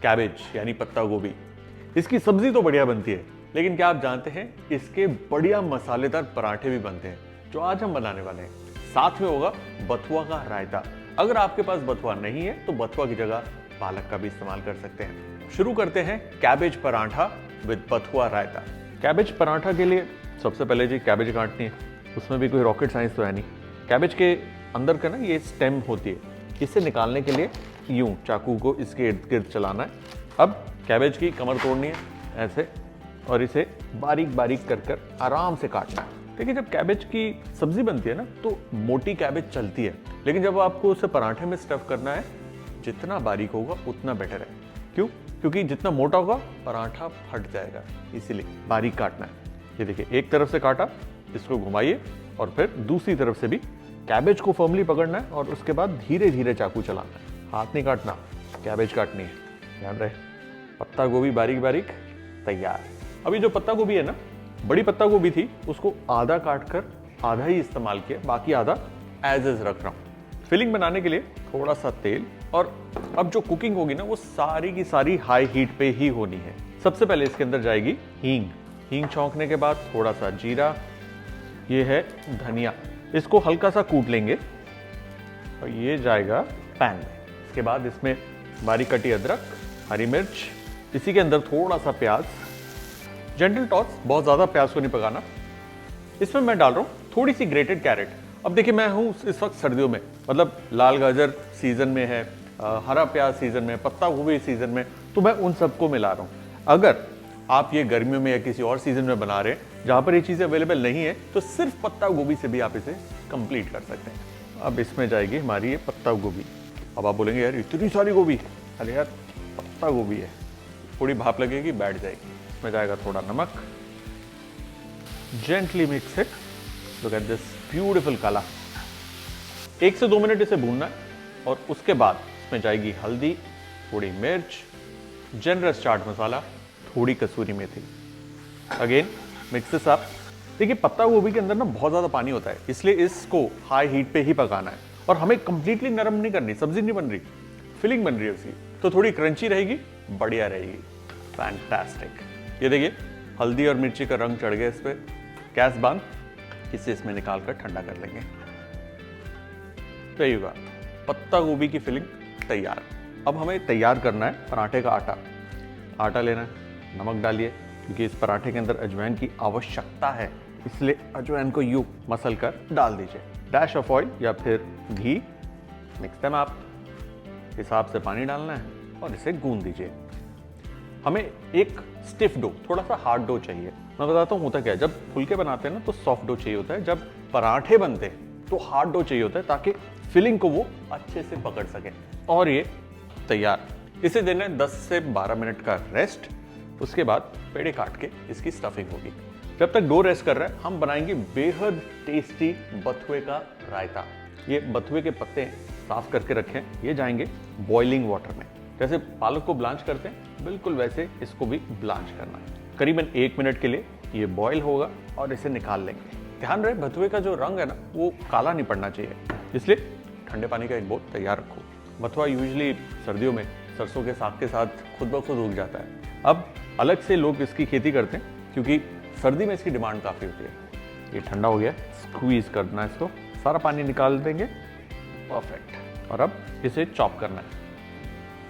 Cabbage यानी पत्ता गोभी। इसकी सब्जी तो बढ़िया बनती है, लेकिन क्या आप जानते हैं इसके बढ़िया मसालेदार पराठे भी बनते हैं, जो आज हम बनाने वाले हैं। साथ में होगा बथुआ का रायता। अगर आपके पास बथुआ नहीं है तो बथुआ की जगह पालक का भी इस्तेमाल कर सकते हैं। शुरू करते हैं कैबेज पराठा विद बथुआ रायता। कैबेज पराठा के लिए सबसे पहले जी कैबेज काटनी है। उसमें भी कोई रॉकेट साइंस तो है नहीं। कैबेज के अंदर का ना ये स्टेम होती है, इसे निकालने के लिए यूं चाकू को इसके इर्द गिर्द चलाना है। अब कैबेज की कमर तोड़नी है ऐसे, और इसे बारीक बारीक कर आराम से काटना है। देखिए, जब कैबेज की सब्जी बनती है ना तो मोटी कैबेज चलती है, लेकिन जब आपको उसे पराठे में स्टफ करना है, जितना बारीक होगा उतना बेटर है। क्यों? क्योंकि जितना मोटा होगा पराठा फट जाएगा, इसीलिए बारीक काटना है। ये देखिए, एक तरफ से काटा, इसको घुमाइए और फिर दूसरी तरफ से भी कैबेज को फर्मली पकड़ना है और उसके बाद धीरे धीरे चाकू चलाना है। हाथ नहीं काटना, कैबेज काटनी है। ध्यान रहे। पत्ता गोभी बारीक बारीक तैयार। अभी जो पत्ता गोभी है ना, बड़ी पत्ता गोभी थी, उसको आधा काट कर आधा ही इस्तेमाल किया, बाकी आधा एज इज रख रहा हूं। फिलिंग बनाने के लिए थोड़ा सा तेल, और अब जो कुकिंग होगी ना वो सारी की सारी हाई हीट पे ही होनी है। सबसे पहले इसके अंदर जाएगी हींग। हींग छौंकने के बाद थोड़ा सा जीरा, ये है धनिया, इसको हल्का सा कूट लेंगे और ये जाएगा पैन में। इसके बाद इसमें बारीक कटी अदरक, हरी मिर्च, इसी के अंदर थोड़ा सा प्याज, जेंटल टॉस, बहुत ज्यादा प्याज को नहीं पकाना। इसमें मैं डाल रहा हूं थोड़ी सी ग्रेटेड कैरेट। अब देखिए, मैं हूं इस वक्त सर्दियों में, मतलब लाल गाजर सीजन में है, हरा प्याज सीजन में, पत्ता गोभी सीजन में, तो मैं उन सबको मिला रहा हूं। अगर आप ये गर्मियों में या किसी और सीजन में बना रहे हैं जहां पर ये चीजें अवेलेबल नहीं है, तो सिर्फ पत्ता गोभी से भी आप इसे कंप्लीट कर सकते हैं। अब इसमें जाएगी हमारी ये पत्ता गोभी। अब आप बोलेंगे यार इतनी सारी गोभी, अरे यार पत्ता गोभी है, थोड़ी भाप लगेगी, बैठ जाएगी। इसमें जाएगा थोड़ा नमक, gently mix it. Look at this beautiful colour. 1 से 2 मिनट इसे भूनना है, और उसके बाद इसमें जाएगी हल्दी, थोड़ी मिर्च, जनरस चाट मसाला, थोड़ी कसूरी मेथी। Again mix this up. देखिए, पत्ता गोभी के अंदर ना बहुत ज्यादा पानी होता है, इसलिए इसको हाई हीट पे ही पकाना है, और हमें कंप्लीटली नरम नहीं करनी। सब्जी नहीं बन रही, फिलिंग बन रही है उसकी, तो थोड़ी क्रंची रहेगी, बढ़िया रहेगी। फैंटास्टिक। ये देखिए, हल्दी और मिर्ची का रंग चढ़ गया इस पे। गैस बंद, इसे इसमें निकाल कर ठंडा कर लेंगे। तो ये होगा पत्ता गोभी की फिलिंग तैयार। अब हमें तैयार करना है पराठे का आटा। आटा लेना है, नमक डालिए, क्योंकि इस पराठे के अंदर अजवाइन की आवश्यकता है, इसलिए अजवाइन को यूं मसल कर डाल दीजिए। डैश ऑफ ऑयल या फिर घी, मिक्स देम अप। हिसाब से पानी डालना है और इसे गूंद दीजिए। हमें एक स्टिफ डो, थोड़ा सा हार्ड डो चाहिए। मैं बताता हूँ होता क्या है, जब फुलके बनाते हैं ना तो सॉफ्ट डो चाहिए होता है, जब पराठे बनते हैं तो हार्ड डो चाहिए होता है, ताकि फिलिंग को वो अच्छे से पकड़ सके। और ये तैयार। इसे देना है 10 से 12 मिनट का रेस्ट। उसके बाद पेड़े काट के इसकी स्टफिंग होगी। जब तक डो रेस्ट कर रहा है, हम बनाएंगे बेहद टेस्टी बथुए का रायता। ये बथुए के पत्ते साफ करके रखें, ये जाएंगे बॉइलिंग वाटर में। जैसे पालक को ब्लांच करते हैं, बिल्कुल वैसे इसको भी ब्लांच करना है। करीबन 1 मिनट के लिए ये बॉयल होगा और इसे निकाल लेंगे। ध्यान रहे, बथुए का जो रंग है ना वो काला नहीं पड़ना चाहिए, इसलिए ठंडे पानी का एक बोल तैयार रखो। बथुआ यूजुअली सर्दियों में सरसों के साग के साथ खुद ब खुद उग जाता है। अब अलग से लोग इसकी खेती करते हैं, क्योंकि सर्दी में इसकी डिमांड काफ़ी होती है। ये ठंडा हो गया, स्क्वीज करना है इसको, सारा पानी निकाल देंगे। परफेक्ट। और अब इसे चॉप करना है।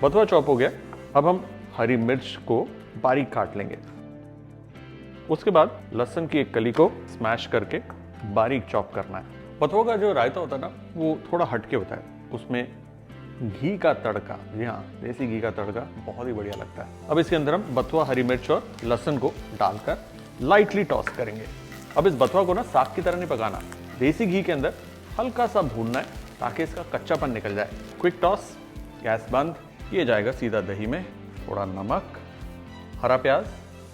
बथुआ चॉप हो गया। अब हम हरी मिर्च को बारीक काट लेंगे। उसके बाद लहसुन की एक कली को स्मैश करके बारीक चॉप करना है। बथुआ का जो रायता होता है ना वो थोड़ा हटके होता है, उसमें घी का तड़का, जी हाँ, देसी घी का तड़का बहुत ही बढ़िया लगता है। अब इसके अंदर हम बथुआ, हरी मिर्च और लहसुन को डालकर लाइटली टॉस करेंगे। अब इस बथुआ को ना साग की तरह नहीं पकाना, देसी घी के अंदर हल्का सा भूनना है, ताकि इसका कच्चापन निकल जाए। क्विक टॉस, गैस बंद। ये जाएगा सीधा दही में, थोड़ा नमक, हरा प्याज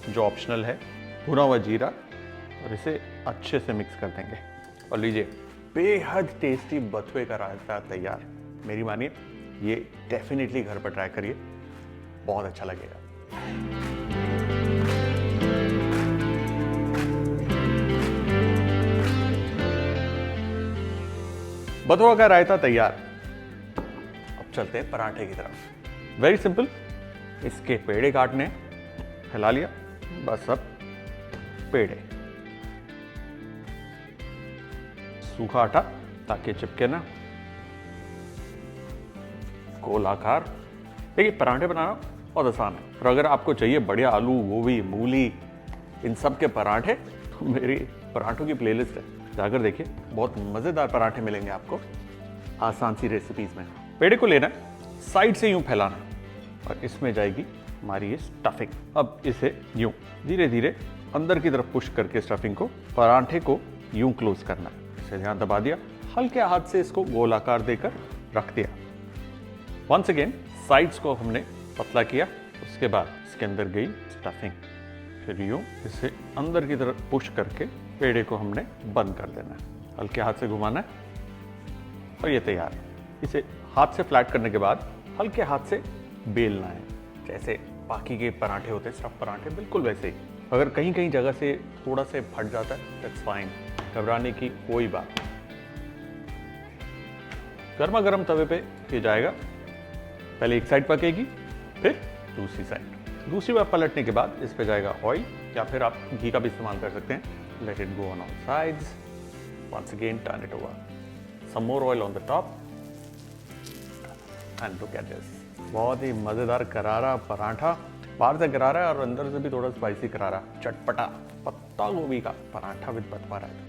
जो ऑप्शनल है, भुना हुआ जीरा, और इसे अच्छे से मिक्स कर देंगे। और लीजिए, बेहद टेस्टी बथुए का रायता तैयार। मेरी मानिए, ये डेफिनेटली घर पर ट्राई करिए, बहुत अच्छा लगेगा। बथुआ का रायता तैयार। अब चलते हैं पराठे की तरफ। वेरी सिंपल, इसके पेड़े काटने, फैला लिया, बस अब पेड़े, सूखा आटा ताकि चिपके ना, गोल आकार। देखिए पराठे बनाना बहुत आसान है, और अगर आपको चाहिए बढ़िया आलू, गोभी, मूली, इन सब के पराठे, तो मेरी पराठों की प्लेलिस्ट है, जाकर देखिए, बहुत मजेदार पराठे मिलेंगे आपको आसान सी रेसिपीज में। पेड़े को लेना है, साइड से यूं फैलाना है, और इसमें जाएगी हमारी ये स्टफिंग। अब इसे यूं धीरे धीरे अंदर की तरफ पुश करके स्टफिंग को, पराठे को यूं क्लोज करना है। इसे ध्यान दबा दिया, हल्के हाथ से इसको गोल आकार देकर रख दिया। वंस अगेन साइड्स को हमने पतला किया, उसके बाद इसके अंदर गई स्टफिंग, फिर यूं इसे अंदर की तरफ पुश करके पेड़े को हमने बंद कर देना है, हल्के हाथ से घुमाना है, और ये तैयार है। इसे हाथ से फ्लैट करने के बाद हल्के हाथ से बेलना है, जैसे बाकी के पराठे होते हैं, स्टफ पराठे, बिल्कुल वैसे ही। अगर कहीं कहीं जगह से थोड़ा से फट जाता है, दैट्स फाइन, घबराने की कोई बात। गर्मा गर्म तवे पे ये जाएगा, पहले एक साइड पकेगी, फिर दूसरी साइड। दूसरी बार पलटने के बाद इस पे जाएगा ऑयल, या फिर आप घी का भी इस्तेमाल कर सकते हैं। Let it go on all sides, once again turn it over, some more oil on the top, and look at this. बहुत ही मजेदार करारा पराठा, बाहर से करारा है और अंदर से भी थोड़ा स्पाइसी करारा, चटपटा पत्ता गोभी का पराठा विद बथुआ रायता।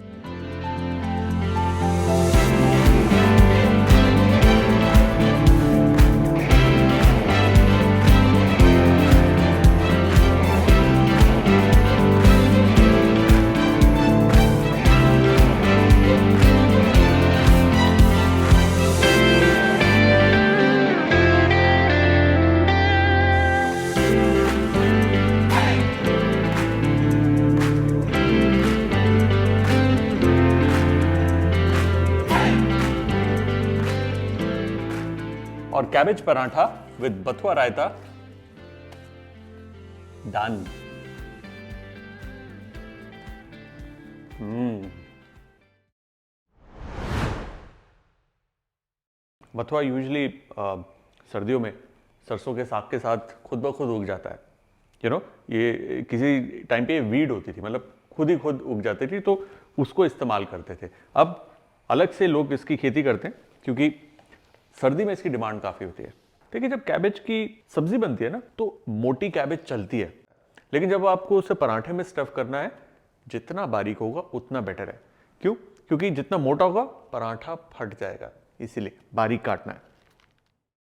और कैबेज पराठा विद बथुआ रायता डन। बथुआ यूजुअली सर्दियों में सरसों के साग के साथ खुद ब खुद उग जाता है। ये किसी टाइम पे वीड होती थी, मतलब खुद ही खुद उग जाती थी, तो उसको इस्तेमाल करते थे। अब अलग से लोग इसकी खेती करते हैं, क्योंकि सर्दी में इसकी डिमांड काफ़ी होती है। देखिए जब कैबेज की सब्जी बनती है ना, तो मोटी कैबेज चलती है, लेकिन जब आपको उसे पराठे में स्टफ करना है, जितना बारीक होगा उतना बेटर है। क्यों? क्योंकि जितना मोटा होगा पराठा फट जाएगा, इसीलिए बारीक काटना है।